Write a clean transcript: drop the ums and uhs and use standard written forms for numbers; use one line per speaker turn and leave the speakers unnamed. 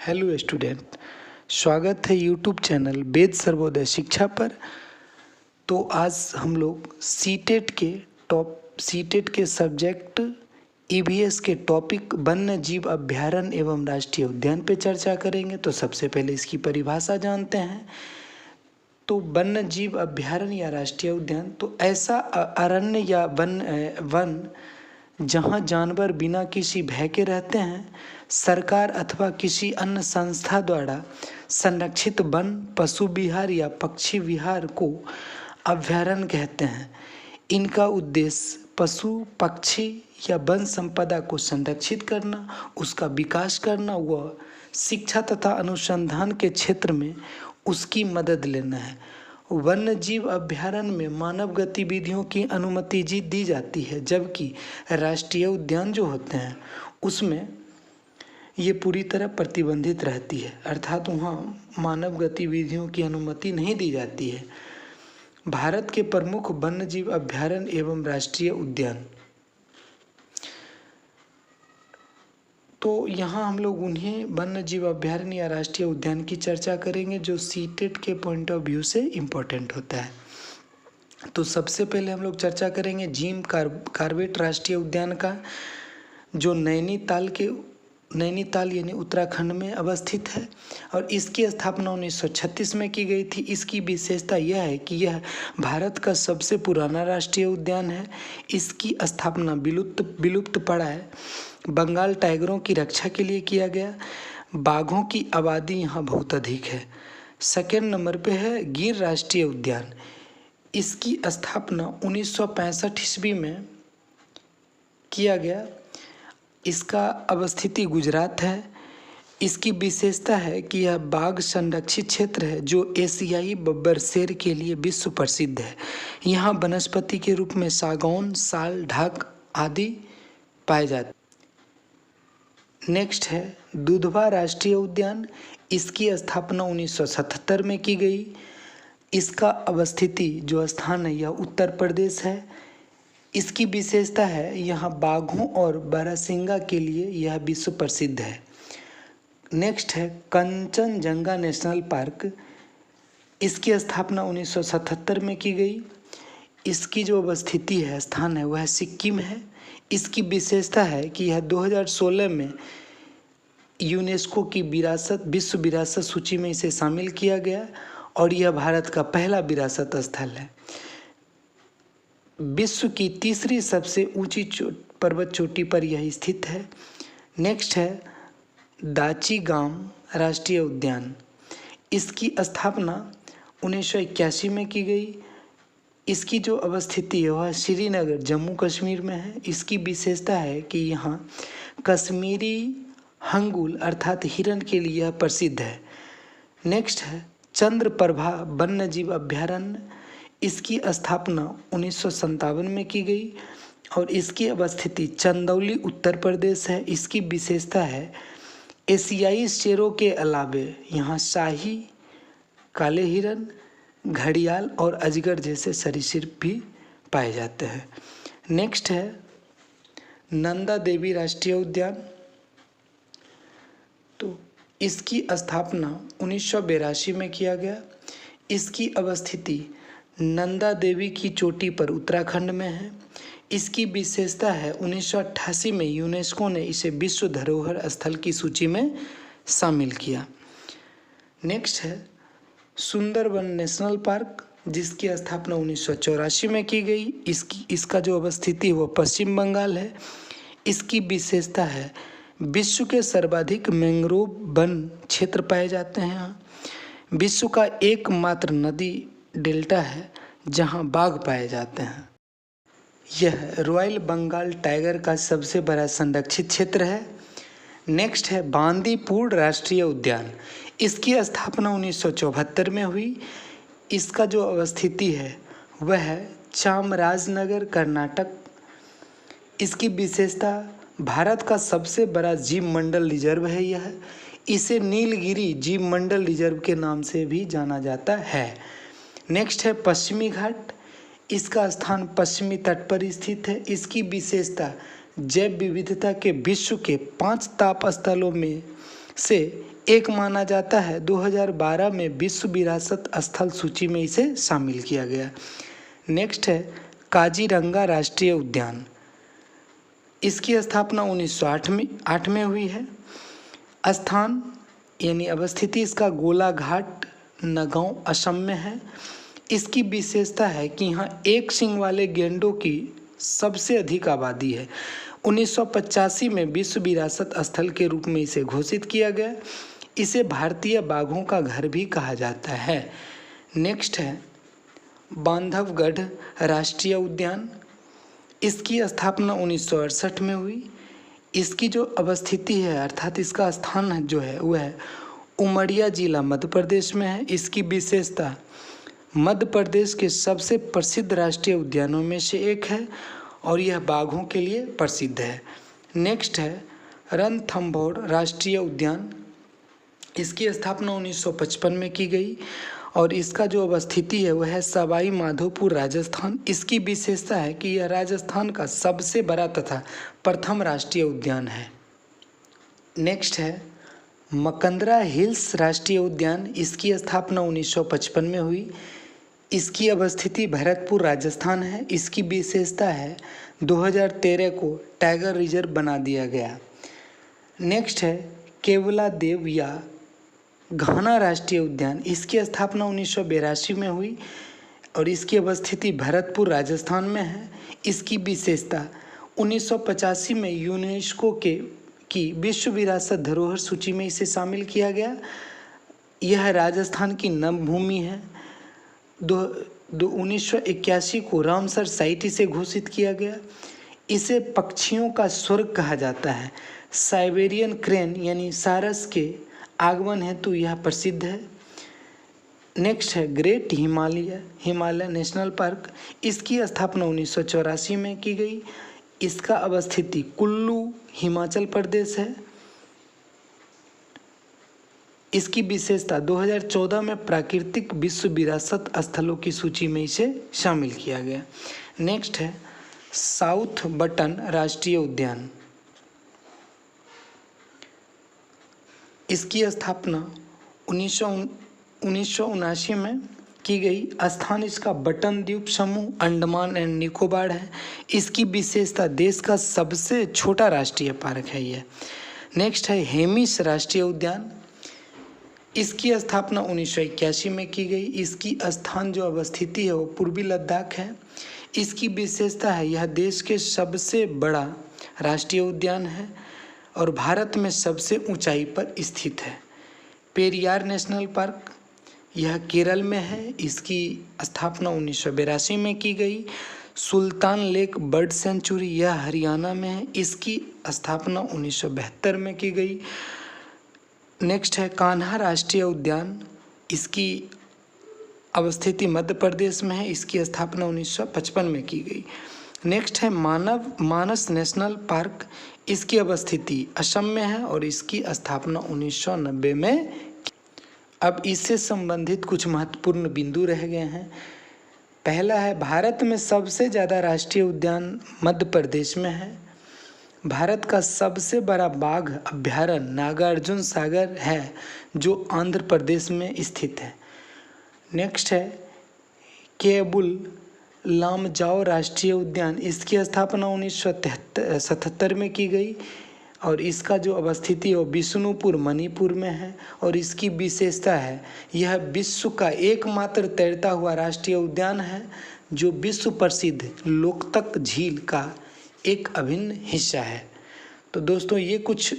Hello student, स्वागत है YouTube channel वेद सर्वोदय शिक्षा पर। तो आज हम लोग सीटेट के सब्जेक्ट ईवीएस के टॉपिक वन्य जीव अभयारण्य एवं राष्ट्रीय उद्यान पे चर्चा करेंगे। तो सबसे पहले इसकी परिभाषा जानते हैं। तो वन्य जीव अभयारण्य या राष्ट्रीय उद्यान तो ऐसा अरण्य या वन जहाँ जानवर बिना किसी भय के रहते हैं। सरकार अथवा किसी अन्य संस्था द्वारा संरक्षित वन, पशु विहार या पक्षी विहार को अभयारण्य कहते हैं। इनका उद्देश्य पशु, पक्षी या वन संपदा को संरक्षित करना, उसका विकास करना व शिक्षा तथा अनुसंधान के क्षेत्र में उसकी मदद लेना है। वन्य जीव अभयारण्य में मानव गतिविधियों की अनुमति दी जाती है, जबकि राष्ट्रीय उद्यान जो होते हैं उसमें ये पूरी तरह प्रतिबंधित रहती है, अर्थात वहाँ मानव गतिविधियों की अनुमति नहीं दी जाती है। भारत के प्रमुख वन्य जीव अभयारण्य एवं राष्ट्रीय उद्यान, तो यहाँ हम लोग उन्हें वन्य जीव अभयारण्य या राष्ट्रीय उद्यान की चर्चा करेंगे जो सीटेट के पॉइंट ऑफ व्यू से इम्पोर्टेंट होता है। तो सबसे पहले हम लोग चर्चा करेंगे जिम कॉर्बेट राष्ट्रीय उद्यान का, जो नैनीताल यानी उत्तराखंड में अवस्थित है और इसकी स्थापना 1936 में की गई थी। इसकी विशेषता यह है कि यह भारत का सबसे पुराना राष्ट्रीय उद्यान है। इसकी स्थापना विलुप्त पड़ा है बंगाल टाइगरों की रक्षा के लिए किया गया। बाघों की आबादी यहाँ बहुत अधिक है। सेकेंड नंबर पे है गिर राष्ट्रीय उद्यान। इसकी स्थापना 1965 ईस्वी में किया गया। इसका अवस्थिति गुजरात है। इसकी विशेषता है कि यह बाघ संरक्षित क्षेत्र है जो एशियाई बब्बर शेर के लिए विश्व प्रसिद्ध है। यहाँ वनस्पति के रूप में सागौन, साल, ढाक आदि पाए जाते। नेक्स्ट है दुधवा राष्ट्रीय उद्यान। इसकी स्थापना 1977 में की गई। इसका अवस्थिति जो स्थान है यह उत्तर प्रदेश है। इसकी विशेषता है यहाँ बाघों और बारहसिंगा के लिए यह विश्व प्रसिद्ध है। नेक्स्ट है कंचनजंगा नेशनल पार्क। इसकी स्थापना 1977 में की गई। इसकी जो अवस्थिति है, स्थान है, वह सिक्किम है। इसकी विशेषता है कि यह 2016 में यूनेस्को की विश्व विरासत सूची में इसे शामिल किया गया और यह भारत का पहला विरासत स्थल है। विश्व की तीसरी सबसे ऊंची पर्वत चोटी पर यह स्थित है। नेक्स्ट है दाचीगाम राष्ट्रीय उद्यान। इसकी स्थापना 1981 में की गई। इसकी जो अवस्थिति है वह श्रीनगर, जम्मू कश्मीर में है। इसकी विशेषता है कि यहाँ कश्मीरी हंगुल अर्थात हिरण के लिए यह प्रसिद्ध है। नेक्स्ट है चंद्रप्रभा वन्य जीव अभयारण्य। इसकी स्थापना 1957 में की गई और इसकी अवस्थिति चंदौली उत्तर प्रदेश है। इसकी विशेषता है एशियाई शेरों के अलावे यहाँ शाही, काले हिरन, घड़ियाल और अजगर जैसे सरीसृप भी पाए जाते हैं। नेक्स्ट है नंदा देवी राष्ट्रीय उद्यान। तो इसकी स्थापना 1982 में किया गया। इसकी अवस्थिति नंदा देवी की चोटी पर उत्तराखंड में है। इसकी विशेषता है 1988 में यूनेस्को ने इसे विश्व धरोहर स्थल की सूची में शामिल किया। नेक्स्ट है सुंदरबन नेशनल पार्क, जिसकी स्थापना 1984 में की गई। इसका जो अवस्थिति वो पश्चिम बंगाल है। इसकी विशेषता है विश्व के सर्वाधिक मैंग्रोव वन क्षेत्र पाए जाते हैं यहाँ। विश्व का एकमात्र नदी डेल्टा है जहाँ बाघ पाए जाते हैं। यह रॉयल बंगाल टाइगर का सबसे बड़ा संरक्षित क्षेत्र है। नेक्स्ट है बांदीपुर राष्ट्रीय उद्यान। इसकी स्थापना 1974 में हुई। इसका जो अवस्थिति है वह है चामराजनगर, कर्नाटक। इसकी विशेषता भारत का सबसे बड़ा जीव मंडल रिजर्व है यह। इसे नीलगिरी जीव मंडल रिजर्व के नाम से भी जाना जाता है। नेक्स्ट है पश्चिमी घाट। इसका स्थान पश्चिमी तट पर स्थित है। इसकी विशेषता जैव विविधता के विश्व के 5 ताप स्थलों में से एक माना जाता है। 2012 में विश्व विरासत स्थल सूची में इसे शामिल किया गया। नेक्स्ट है काजीरंगा राष्ट्रीय उद्यान। इसकी स्थापना 1908 में हुई है। स्थान यानी अवस्थिति इसका गोलाघाट नगांव असम में है। इसकी विशेषता है कि यहाँ एक सींग वाले गैंडों की सबसे अधिक आबादी है। 1985 में विश्व विरासत स्थल के रूप में इसे घोषित किया गया। इसे भारतीय बाघों का घर भी कहा जाता है। नेक्स्ट है बांधवगढ़ राष्ट्रीय उद्यान। इसकी स्थापना 1968 में हुई। इसकी जो अवस्थिति है अर्थात इसका स्थान जो है वह उमरिया जिला मध्य प्रदेश में है। इसकी विशेषता मध्य प्रदेश के सबसे प्रसिद्ध राष्ट्रीय उद्यानों में से एक है और यह बाघों के लिए प्रसिद्ध है। नेक्स्ट है रणथंभौर राष्ट्रीय उद्यान। इसकी स्थापना 1955 में की गई और इसका जो अवस्थिति है वह है सवाई माधोपुर राजस्थान। इसकी विशेषता है कि यह राजस्थान का सबसे बड़ा तथा प्रथम राष्ट्रीय उद्यान है। नेक्स्ट है मकंदरा हिल्स राष्ट्रीय उद्यान। इसकी स्थापना 1955 में हुई। इसकी अवस्थिति भरतपुर राजस्थान है। इसकी विशेषता है 2013 को टाइगर रिजर्व बना दिया गया। नेक्स्ट है केवला देव या घाना राष्ट्रीय उद्यान। इसकी स्थापना 1982 में हुई और इसकी अवस्थिति भरतपुर राजस्थान में है। इसकी विशेषता 1985 में यूनेस्को की विश्व विरासत धरोहर सूची में इसे शामिल किया गया। यह राजस्थान की नवभूमि है। 1981 को रामसर साइट इसे घोषित किया गया। इसे पक्षियों का स्वर्ग कहा जाता है। साइबेरियन क्रेन यानी सारस के आगमन हेतु यह प्रसिद्ध है। नेक्स्ट है ग्रेट हिमालय नेशनल पार्क। इसकी स्थापना 1984 में की गई। इसका अवस्थिति कुल्लू हिमाचल प्रदेश है। इसकी विशेषता 2014 में प्राकृतिक विश्व विरासत स्थलों की सूची में इसे शामिल किया गया। नेक्स्ट है साउथ बटन राष्ट्रीय उद्यान। इसकी स्थापना 1979 में की गई। स्थान इसका बटन द्वीप समूह अंडमान एंड निकोबार है। इसकी विशेषता देश का सबसे छोटा राष्ट्रीय पार्क है यह। नेक्स्ट है हेमिस राष्ट्रीय उद्यान। इसकी स्थापना 1981 में की गई। इसकी स्थान जो अवस्थिति है वो पूर्वी लद्दाख है। इसकी विशेषता है यह देश के सबसे बड़ा राष्ट्रीय उद्यान है और भारत में सबसे ऊंचाई पर स्थित है। पेरियार नेशनल पार्क यह केरल में है। इसकी स्थापना 1982 में की गई। सुल्तान लेक बर्ड सेंचुरी यह हरियाणा में है। इसकी स्थापना 1972 में की गई। नेक्स्ट है कान्हा राष्ट्रीय उद्यान। इसकी अवस्थिति मध्य प्रदेश में है। इसकी स्थापना 1955 में की गई। नेक्स्ट है मानस नेशनल पार्क। इसकी अवस्थिति असम में है और इसकी स्थापना 1990 में। अब इससे संबंधित कुछ महत्वपूर्ण बिंदु रह गए हैं। पहला है भारत में सबसे ज़्यादा राष्ट्रीय उद्यान मध्य प्रदेश में है। भारत का सबसे बड़ा बाघ अभ्यारण्य नागार्जुन सागर है जो आंध्र प्रदेश में स्थित है। नेक्स्ट है केबुल लामजाओ राष्ट्रीय उद्यान। इसकी स्थापना 1977 में की गई और इसका जो अवस्थिति है विष्णुपुर मणिपुर में है और इसकी विशेषता है यह विश्व का एकमात्र तैरता हुआ राष्ट्रीय उद्यान है जो विश्व प्रसिद्ध लोकतक झील का एक अभिन्न हिस्सा है। तो दोस्तों ये कुछ